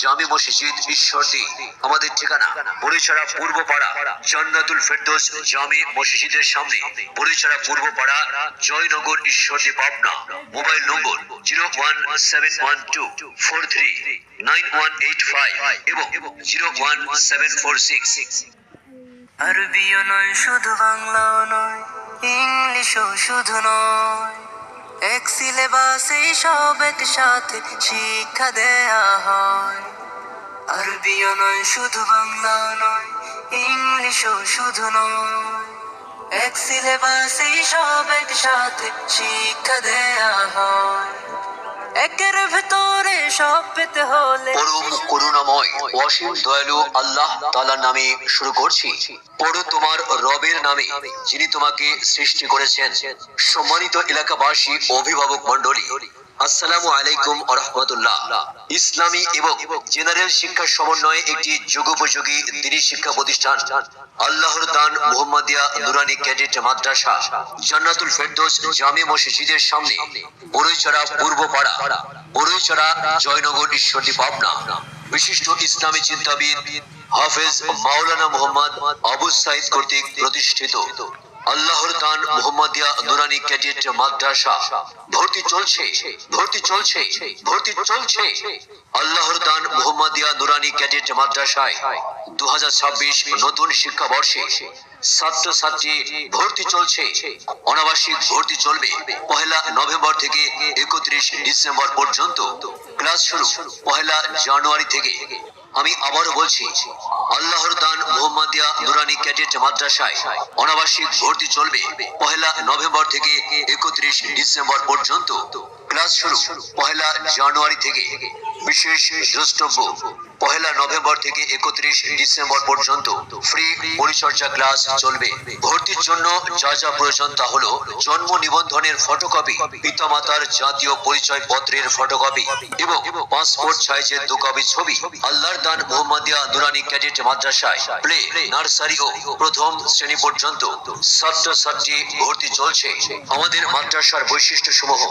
জামে মসজিদ ঈশ্বরদী। আমাদের ঠিকানা বড়িছড়া পূর্বপাড়া জান্নাতুল ফেরদৌস জামে মসজিদের সামনে, বড়িছড়া পূর্বপাড়া, জয়নগর, ঈশ্বরদী, পাবনা। মোবাইল নম্বর 01712439185 এবং 01746। আরবিও নয় শুধু বাংলাও নয়, ইংলিশও শুধু নয়, এক সিলেবাসে সব একসাথে শিক্ষা দেয়া হয়। আরবিও নয় শুধু বাংলাও নয়, ইংলিশও শুধু নয়, এক সিলেবাসে সব একসাথে শিক্ষা দেয়া হয়। একের ভেতরে সব পেতে হলে পরম করুণাময় অসীম দয়ালু আল্লাহ তাআলার নামে শুরু করছি। পড়ো তোমার রবের নামে, যিনি তোমাকে সৃষ্টি করেছেন। সম্মানিত এলাকাবাসী, অভিভাবক মণ্ডলী, আসসালামু আলাইকুম ওয়া রাহমাতুল্লাহ। ইসলামী এবং জেনারেল শিক্ষার সমন্বয়ে একটি যুগোপযোগী দ্বীনি শিক্ষা প্রতিষ্ঠান আল্লাহর দান মুহাম্মাদিয়া নুরানী ক্যাডেট মাদ্রাসা জান্নাতুল ফেরদৌস জামে মসজিদের সামনে, বড়িছড়া পূর্বপাড়া, বড়িছড়া, জয়নগর, ঈশ্বরদী, পাবনা। বিশিষ্ট ইসলামী চিন্তাবিদ হাফেজ মাওলানা মোহাম্মদ আবু সাইদ কর্তৃক প্রতিষ্ঠিত আল্লাহর দান মুহাম্মাদিয়া নুরানী ক্যাডেট মাদ্রাসা। ভর্তি চলছে, ভর্তি চলছে, ভর্তি চলছে। আল্লাহর দান মুহাম্মাদিয়া নুরানী ক্যাডেট মাদ্রাসায় 2026 নতুন শিক্ষাবর্ষে ছাত্রছাত্রী ভর্তি চলছে। অনাবাসিক ভর্তি চলবে 1 নভেম্বর থেকে 31 ডিসেম্বর পর্যন্ত। ক্লাস শুরু 1 জানুয়ারি থেকে। আমি আবারও বলছি, আল্লাহর দান মুহাম্মাদিয়া নুরানী ক্যাডেট মাদ্রাসায় অনাবাসিক ভর্তি চলবে 1 নভেম্বর থেকে 31 ডিসেম্বর পর্যন্ত। ক্লাস শুরু 1 জানুয়ারি থেকে। বিশেষ দ্রষ্টব্য, 1 নভেম্বর থেকে 31 ডিসেম্বর পর্যন্ত ফ্রি পরিচর্যা ক্লাস চলবে। ভর্তির জন্য যা যা প্রয়োজন তা হলো জন্ম নিবন্ধনের ফটোকপি, পিতামাতার জাতীয় পরিচয় পত্রের ফটোকপি এবং পাসপোর্ট সাইজের 2 কপি ছবি। আল্লাহর দান মুহাম্মাদিয়া নুরানী ক্যাডেট মাদ্রাসায় প্লে, নার্সারি ও প্রথম শ্রেণী পর্যন্ত ছাত্রছাত্রী ভর্তি চলছে। আমাদের মাদ্রাসার বৈশিষ্ট্য সমূহ: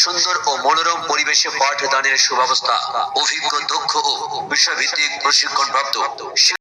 সুন্দর ও মনোরম পরিবেশে পাঠদানের সুব্যবস্থা, অভিজ্ঞ, দক্ষ ও বিষয়ভিত্তিক প্রশিক্ষণপ্রাপ্ত